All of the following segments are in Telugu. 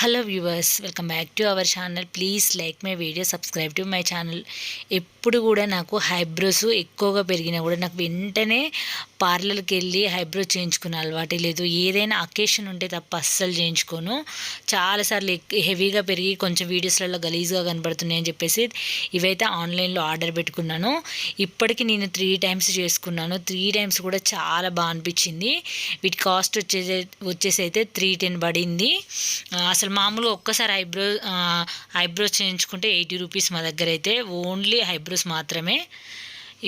Hello viewers, welcome back to our channel. Please like my video, subscribe to my channel. ఎప్పుడు కూడా నాకు హైబ్రోస్ ఎక్కువగా పెరిగినా కూడా నాకు వెంటనే పార్లర్కి వెళ్ళి హైబ్రో చేయించుకునే అలవాటే లేదు. ఏదైనా అకేషన్ ఉంటే తప్ప అస్సలు చేయించుకోను. చాలాసార్లు హెవీగా పెరిగి కొంచెం వీడియోస్లలో గలీజ్గా కనబడుతున్నాయి అని చెప్పేసి ఇవైతే ఆన్లైన్లో ఆర్డర్ పెట్టుకున్నాను. ఇప్పటికి నేను 3 టైమ్స్ చేసుకున్నాను. 3 టైమ్స్ కూడా చాలా బాగా అనిపించింది. వీటి కాస్ట్ వచ్చేసి అయితే 310 పడింది. అసలు మామూలుగా ఒక్కసారి ఐబ్రోస్ చేయించుకుంటే 80 రూపీస్ మా దగ్గర అయితే, ఓన్లీ ఐబ్రోస్ మాత్రమే.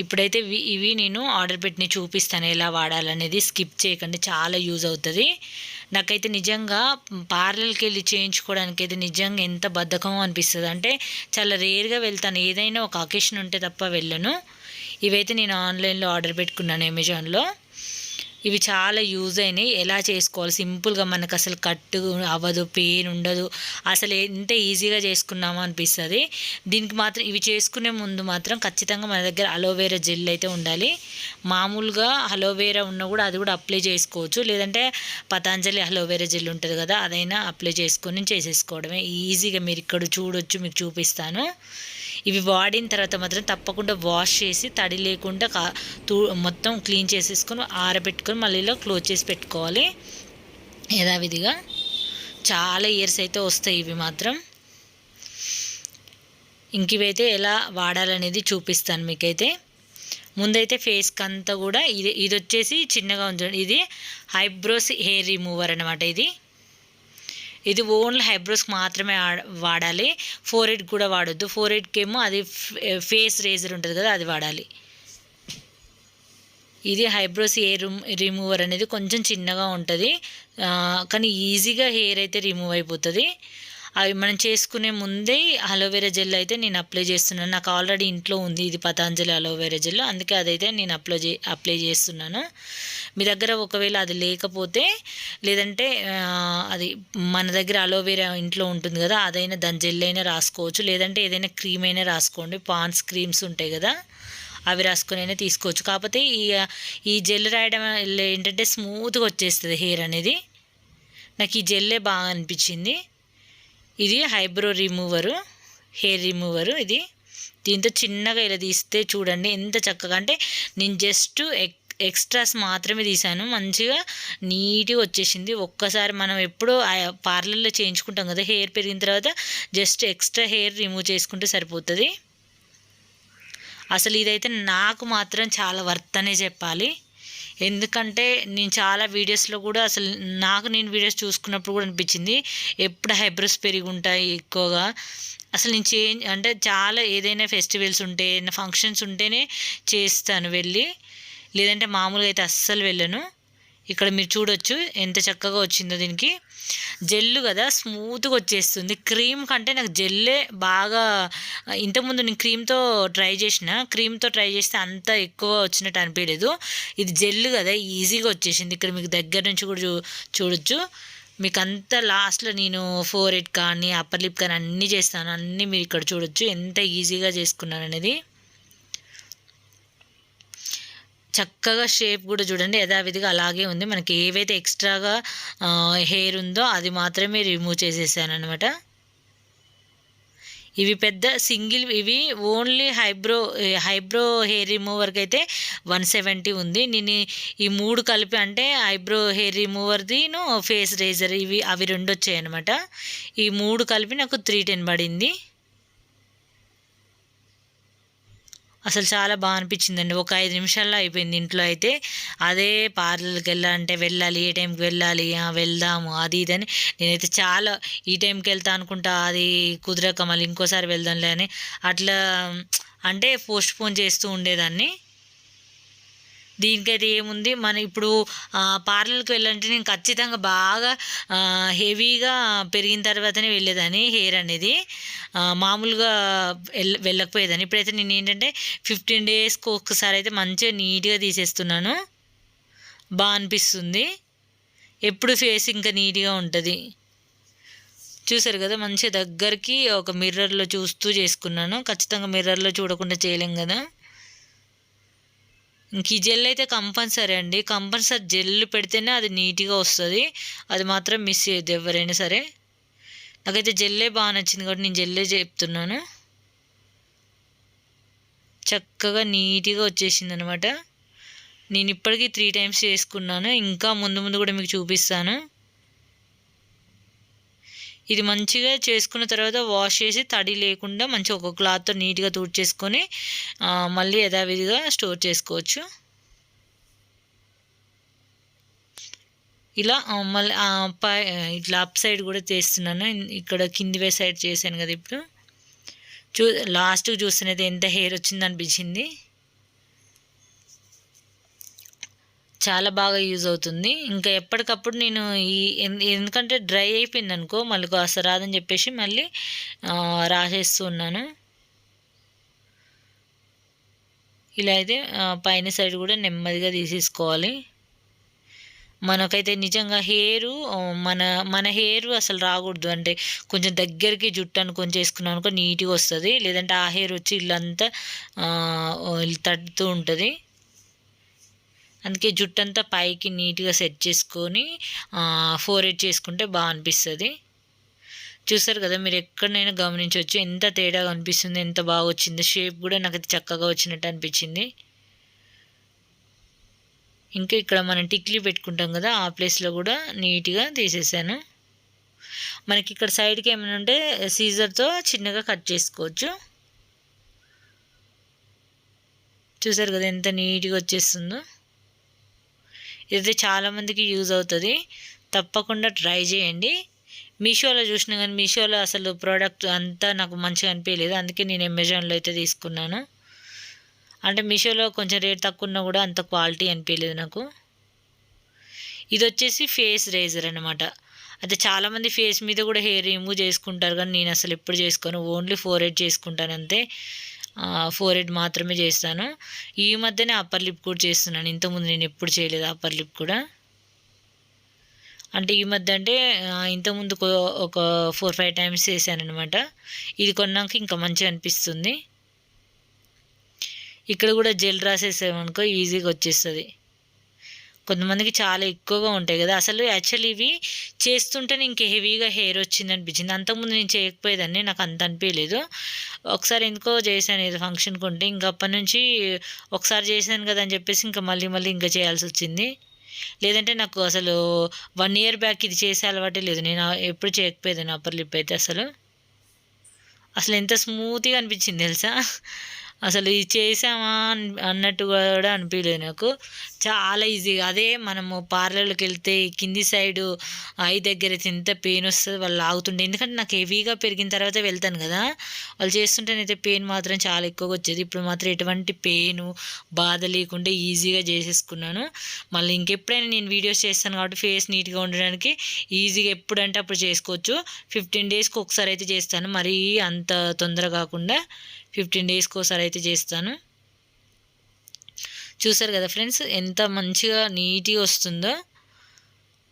ఇప్పుడైతే ఇవి నేను ఆర్డర్ పెట్టి చూపిస్తాను ఎలా వాడాలనేది. స్కిప్ చేయకండి, చాలా యూజ్ అవుతుంది. నాకైతే నిజంగా పార్లర్కి వెళ్ళి చేయించుకోవడానికి అయితే నిజంగా ఎంత బద్ధకమో అనిపిస్తుంది. అంటే చాలా రేర్గా వెళ్తాను, ఏదైనా ఒక అకేషన్ ఉంటే తప్ప వెళ్ళను. ఇవైతే నేను ఆన్లైన్లో ఆర్డర్ పెట్టుకున్నాను అమెజాన్లో. ఇవి చాలా యూజ్ అయినాయి. ఎలా చేసుకోవాలి సింపుల్గా, మనకు అసలు కట్టు అవ్వదు, పెయిన్ ఉండదు, అసలు ఎంత ఈజీగా చేసుకున్నామో అనిపిస్తుంది. దీనికి మాత్రం ఇవి చేసుకునే ముందు మాత్రం ఖచ్చితంగా మన దగ్గర అలోవెరా జెల్ అయితే ఉండాలి. మామూలుగా అలోవెరా ఉన్నా కూడా అది కూడా అప్లై చేసుకోవచ్చు, లేదంటే పతాంజలి అలోవెరా జెల్ ఉంటుంది కదా, అదైనా అప్లై చేసుకొని చేసేసుకోవడమే ఈజీగా. మీరు ఇక్కడ చూడొచ్చు, మీకు చూపిస్తాను. ఇవి వాడిన తర్వాత మాత్రం తప్పకుండా వాష్ చేసి తడి లేకుండా మొత్తం క్లీన్ చేసేసుకొని ఆరబెట్టుకొని మళ్ళీ ఇలా క్లోజ్ చేసి పెట్టుకోవాలి యథావిధిగా. చాలా ఇయర్స్ అయితే వస్తాయి ఇవి మాత్రం. ఇంక ఇవైతే ఎలా వాడాలనేది చూపిస్తాను మీకైతే. ముందైతే ఫేస్కి అంతా కూడా ఇది వచ్చేసి చిన్నగా ఉంచండి. ఇది ఐబ్రోస్ హెయిర్ రిమూవర్ అనమాట. ఇది ఓన్లీ ఐబ్రోస్కి మాత్రమే వాడాలి. ఫోర్హెడ్ కూడా వాడొద్దు. ఫోర్హెడ్కి ఏమో అది ఫేస్ రేజర్ ఉంటుంది కదా, అది వాడాలి. ఇది ఐబ్రోస్ హెయిర్ రిమూవర్ అనేది కొంచెం చిన్నగా ఉంటుంది, కానీ ఈజీగా హెయిర్ అయితే రిమూవ్ అయిపోతుంది. అవి మనం చేసుకునే ముందే అలోవెరా జెల్ అయితే నేను అప్లై చేస్తున్నాను. నాకు ఆల్రెడీ ఇంట్లో ఉంది ఇది పతాంజలి అలోవెరా జెల్, అందుకే అదైతే నేను అప్లై చేస్తున్నాను. మీ దగ్గర ఒకవేళ అది లేకపోతే, లేదంటే అది మన దగ్గర అలోవెరా ఇంట్లో ఉంటుంది కదా, అదైనా దాని జెల్ అయినా రాసుకోవచ్చు, లేదంటే ఏదైనా క్రీమ్ అయినా రాసుకోండి. పాండ్స్ క్రీమ్స్ ఉంటాయి కదా, అవి రాసుకొని అయినా తీసుకోవచ్చు. కాకపోతే ఈ జెల్ రాయడం ఏంటంటే స్మూత్గా వచ్చేస్తుంది హెయిర్ అనేది. నాకు ఈ జెల్లే బాగా అనిపించింది. ఇది ఐబ్రో రిమూవరు, హెయిర్ రిమూవరు. ఇది దీంతో చిన్నగా ఇలా తీస్తే చూడండి ఎంత చక్కగా, అంటే నేను జస్ట్ ఎక్స్ట్రాస్ మాత్రమే తీసాను, మంచిగా నీట్గా వచ్చేసింది. ఒక్కసారి మనం ఎప్పుడో పార్లర్లో చేయించుకుంటాం కదా, హెయిర్ పెరిగిన తర్వాత జస్ట్ ఎక్స్ట్రా హెయిర్ రిమూవ్ చేసుకుంటే సరిపోతుంది. అసలు ఇదైతే నాకు మాత్రం చాలా వర్త్ అనే చెప్పాలి. ఎందుకంటే నేను చాలా వీడియోస్లో కూడా అసలు నేను వీడియోస్ చూసుకున్నప్పుడు కూడా అనిపించింది, ఎప్పుడు ఐబ్రోస్ పెరిగి ఉంటాయి ఎక్కువగా. అసలు నేను అంటే చాలా ఏదైనా ఫెస్టివల్స్ ఉంటే, ఏదైనా ఫంక్షన్స్ ఉంటేనే చేస్తాను వెళ్ళి, లేదంటే మామూలుగా అయితే అస్సలు వెళ్ళను. ఇక్కడ మీరు చూడొచ్చు ఎంత చక్కగా వచ్చిందో. దీనికి జెల్లు కదా, స్మూత్గా వచ్చేస్తుంది. క్రీమ్ కంటే నాకు జెల్లే బాగా. ఇంతకుముందు నేను క్రీమ్తో ట్రై చేస్తే అంత ఎక్కువ వచ్చినట్టు అనిపించలేదు. ఇది జెల్లు కదా, ఈజీగా వచ్చేసింది. ఇక్కడ మీకు దగ్గర నుంచి కూడా చూడొచ్చు. మీకు అంతా లాస్ట్లో నేను ఫోర్హెడ్ కానీ అప్పర్ లిప్ కానీ అన్నీ చేస్తాను, అన్నీ మీరు ఇక్కడ చూడొచ్చు ఎంత ఈజీగా చేసుకున్నాను అనేది. చక్కగా షేప్ కూడా చూడండి యథావిధిగా అలాగే ఉంది. మనకి ఏవైతే ఎక్స్ట్రాగా హెయిర్ ఉందో అది మాత్రమే రిమూవ్ చేసేసాను అనమాట. ఇవి పెద్ద సింగిల్, ఇవి ఓన్లీ ఐబ్రో హెయిర్ రిమూవర్కి అయితే 170 ఉంది. నేను ఈ 3 కలిపి, అంటే ఐబ్రో హెయిర్ రిమూవర్ది ఫేస్ రేజర్ అవి 2 వచ్చాయి అనమాట. ఈ 3 కలిపి నాకు 310 పడింది. అసలు చాలా బాగా అనిపించిందండి. ఒక 5 నిమిషాల్లో అయిపోయింది ఇంట్లో అయితే. అదే పార్లర్కి వెళ్ళాలి, ఏ టైంకి వెళ్ళాలి, వెళ్దాము అది ఇదని నేనైతే చాలా ఈ టైంకి వెళ్తా అనుకుంటా, అది కుదరక మళ్ళీ ఇంకోసారి వెళ్దాంలే అని అట్లా అంటే పోస్ట్పోన్ చేస్తూ ఉండేదాన్ని. దీనికైతే ఏముంది, మనం ఇప్పుడు పార్లర్కి వెళ్ళాలంటే నేను ఖచ్చితంగా బాగా హెవీగా పెరిగిన తర్వాతనే వెళ్ళేదాన్ని హెయిర్ అనేది, మామూలుగా వెళ్ళకపోయేదాన్ని. ఇప్పుడైతే నేను ఏంటంటే 15 డేస్కి ఒక్కసారి అయితే మంచిగా నీట్గా తీసేస్తున్నాను. బాగా అనిపిస్తుంది. ఎప్పుడు ఫేస్ ఇంకా నీట్గా ఉంటుంది. చూసారు కదా, మంచిగా దగ్గరికి ఒక మిర్రర్లో చూస్తూ చేసుకున్నాను. ఖచ్చితంగా మిర్రర్లో చూడకుండా చేయలేం కదా. ఇంక ఈ జెల్ అయితే కంపల్సరీ అండి, కంపల్సరీ జెల్ పెడితేనే అది నీట్గా వస్తుంది. అది మాత్రం మిస్ చేయొద్దు ఎవరైనా సరే. నాకైతే జెల్లే బాగా నచ్చింది కాబట్టి నేను జెల్లే చెప్తున్నాను. చక్కగా నీట్గా వచ్చేసింది అనమాట. నేను ఇప్పటికీ 3 టైమ్స్ చేసుకున్నాను. ఇంకా ముందు ముందు కూడా మీకు చూపిస్తాను. ఇది మంచిగా చేసుకున్న తర్వాత వాష్ చేసి తడి లేకుండా మంచిగా ఒక క్లాత్తో నీట్గా తుడిచేసుకొని మళ్ళీ యథావిధిగా స్టోర్ చేసుకోవచ్చు. ఇలా మళ్ళీ ఇట్లా అప్ సైడ్ కూడా చేస్తున్నాను. ఇక్కడ కింది సైడ్ చేశాను కదా. ఇప్పుడు లాస్ట్కి చూస్తున్నది ఎంత హెయిర్ వచ్చింది అనిపించింది. చాలా బాగా యూజ్ అవుతుంది. ఇంకా ఎప్పటికప్పుడు నేను ఎందుకంటే డ్రై అయిపోయింది అనుకో మళ్ళీ కాస్త రాదని చెప్పేసి మళ్ళీ రాసేస్తూ ఉన్నాను. ఇలా అయితే పైన సైడ్ కూడా నెమ్మదిగా తీసేసుకోవాలి. మనకైతే నిజంగా హెయిర్ మన హెయిర్ అసలు రాకూడదు. అంటే కొంచెం దగ్గరికి జుట్టు అనుకొని చేసుకున్నాం అనుకో నీట్గా వస్తుంది. లేదంటే ఆ హెయిర్ వచ్చి ఇల్లంతా తడుతూ ఉంటుంది. అందుకే జుట్టు అంతా పైకి నీట్గా సెట్ చేసుకొని ఫోర్హెడ్ చేసుకుంటే బాగా అనిపిస్తుంది. చూసారు కదా, మీరు ఎక్కడైనా గమనించవచ్చు ఎంత తేడాగా అనిపిస్తుంది, ఎంత బాగా వచ్చింది. షేప్ కూడా నాకైతే చక్కగా వచ్చినట్టు అనిపించింది. ఇంకా ఇక్కడ మనం టిక్లీ పెట్టుకుంటాం కదా, ఆ ప్లేస్లో కూడా నీట్గా తీసేసాను. మనకి ఇక్కడ సైడ్కి ఏమైనా ఉంటే సీజర్తో చిన్నగా కట్ చేసుకోవచ్చు. చూసారు కదా ఎంత నీట్గా వచ్చేస్తుందో. ఇది చాలామందికి యూజ్ అవుతుంది. తప్పకుండా ట్రై చేయండి. మీషోలో చూసినా కానీ మీషోలో అసలు ప్రోడక్ట్ అంతా నాకు మంచిగా అనిపించలేదు. అందుకే నేను అమెజాన్లో అయితే తీసుకున్నాను. అంటే మీషోలో కొంచెం రేట్ తక్కువ ఉన్నా కూడా అంత క్వాలిటీ అనిపించలేదు నాకు. ఇది వచ్చేసి ఫేస్ రేజర్ అనమాట. అయితే చాలామంది ఫేస్ మీద కూడా హెయిర్ రిమూవ్ చేసుకుంటారు, కానీ నేను అసలు ఎప్పుడు చేసుకోను. ఓన్లీ ఫోర్హెడ్ చేసుకుంటాను అంతే. ఫోర్హెడ్ మాత్రమే చేస్తాను. ఈ మధ్యనే అప్పర్ లిప్ కూడా చేస్తున్నాను. ఇంతకుముందు నేను ఎప్పుడు చేయలేదు అప్పర్ లిప్ కూడా. అంటే ఈ మధ్య అంటే ఇంతకుముందు ఒక 4-5 టైమ్స్ చేశాను అనమాట. ఇది కొన్నాక ఇంకా మంచిగా అనిపిస్తుంది. ఇక్కడ కూడా జెల్ రాసేసామనుకో ఈజీగా వచ్చేస్తుంది. కొంతమందికి చాలా ఎక్కువగా ఉంటాయి కదా. అసలు యాక్చువల్లీ ఇవి చేస్తుంటేనే ఇంక హెవీగా హెయిర్ వచ్చింది అనిపించింది. అంతకుముందు నేను చేయకపోయేదాన్ని, నాకు అంత అనిపించలేదు. ఒకసారి ఎందుకో చేశాను ఏదో ఫంక్షన్కి ఉంటే, ఇంకా అప్పటి నుంచి ఒకసారి చేశాను కదా అని చెప్పేసి ఇంకా మళ్ళీ ఇంకా చేయాల్సి వచ్చింది. లేదంటే నాకు అసలు 1 ఇయర్ బ్యాక్ ఇది చేసే అలవాటే లేదు. నేను ఎప్పుడు చేయకపోయేదాన్ని అప్పర్ లిప్ అయితే. అసలు ఎంత స్మూత్గా అనిపించింది తెలుసా. అసలు ఇది చేసామా అన్నట్టు కూడా అనిపించలేదు నాకు. చాలా ఈజీగా, అదే మనము పార్లర్లోకి వెళ్తే కింది సైడు ఐ దగ్గర ఎంత పెయిన్ వస్తుంది వాళ్ళు లాగుతుండే. ఎందుకంటే నాకు హెవీగా పెరిగిన తర్వాత వెళ్తాను కదా, వాళ్ళు చేస్తుంటేనైతే పెయిన్ మాత్రం చాలా ఎక్కువగా వచ్చేది. ఇప్పుడు మాత్రం ఎటువంటి పెయిన్ బాధ లేకుండా ఈజీగా చేసేసుకున్నాను. మళ్ళీ ఇంకెప్పుడైనా నేను వీడియోస్ చేస్తాను కాబట్టి ఫేస్ నీట్గా ఉండడానికి ఈజీగా ఎప్పుడంటే అప్పుడు చేసుకోవచ్చు. 15 డేస్కి ఒకసారి అయితే చేస్తాను, మరీ అంత తొందర కాకుండా 15 డేస్కి ఒకసారి అయితే చేస్తాను. చూసారు కదా ఫ్రెండ్స్ ఎంత మంచిగా నీట్గా వస్తుందో.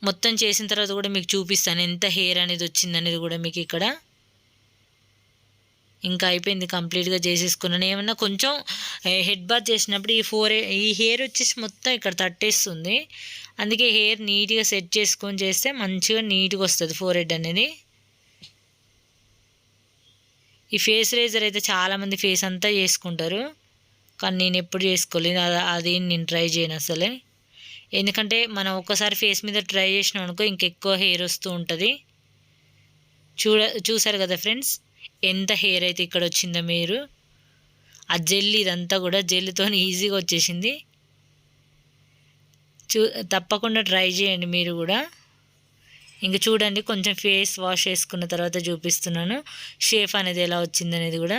మొత్తం చేసిన తర్వాత కూడా మీకు చూపిస్తాను ఎంత హెయిర్ అనేది వచ్చిందనేది కూడా మీకు. ఇక్కడ ఇంకా అయిపోయింది, కంప్లీట్గా చేసేసుకున్నాను. ఏమన్నా కొంచెం హెడ్ బాత్ చేసినప్పుడు ఈ హెయిర్ వచ్చేసి మొత్తం ఇక్కడ తట్టేస్తుంది. అందుకే హెయిర్ నీట్గా సెట్ చేసుకొని చేస్తే మంచిగా నీట్గా వస్తుంది ఫోర్హెడ్ అనేది. ఈ ఫేస్ రేజర్ అయితే చాలామంది ఫేస్ అంతా చేసుకుంటారు, కానీ నేను ఎప్పుడు చేసుకోలేదు. అది నేను ట్రై చేయను అసలే. ఎందుకంటే మనం ఒక్కసారి ఫేస్ మీద ట్రై చేసినాం అనుకో ఇంకెక్కువ హెయిర్ వస్తూ ఉంటుంది. చూసారు కదా ఫ్రెండ్స్ ఎంత హెయిర్ అయితే ఇక్కడ వచ్చిందో. మీరు ఆ జెల్ ఇదంతా కూడా జెల్తో ఈజీగా వచ్చేసింది. తప్పకుండా ట్రై చేయండి మీరు కూడా. ఇంక చూడండి కొంచెం ఫేస్ వాష్ చేసుకున్న తర్వాత చూపిస్తున్నాను షేప్ అనేది ఎలా వచ్చిందనేది కూడా.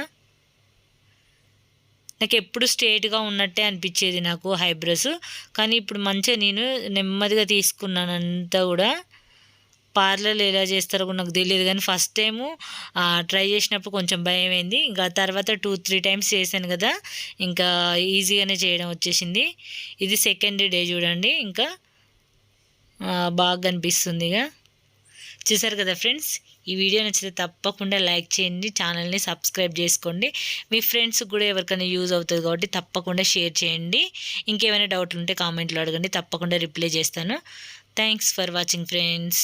నాకు ఎప్పుడు స్ట్రేట్గా ఉన్నట్టే అనిపించేది నాకు ఐబ్రోస్, కానీ ఇప్పుడు మంచిగా నేను నెమ్మదిగా తీసుకున్నాను అంతా కూడా. పార్లర్లో ఎలా చేస్తారో కూడా నాకు తెలియదు, కానీ ఫస్ట్ టైము ట్రై చేసినప్పుడు కొంచెం భయం అయింది. ఇంకా తర్వాత 2-3 టైమ్స్ చేశాను కదా, ఇంకా ఈజీగానే చేయడం వచ్చేసింది. ఇది సెకండ్ డే చూడండి, ఇంకా బాగా అనిపిస్తుంది. ఇక చూసారు కదా ఫ్రెండ్స్, ఈ వీడియో నచ్చితే తప్పకుండా లైక్ చేయండి, ఛానల్ని సబ్స్క్రైబ్ చేసుకోండి. మీ ఫ్రెండ్స్కి కూడా ఎవరికైనా యూజ్ అవుతుంది కాబట్టి తప్పకుండా షేర్ చేయండి. ఇంకేమైనా డౌట్లు ఉంటే కామెంట్లో అడగండి, తప్పకుండా రిప్లై చేస్తాను. Thanks for watching friends.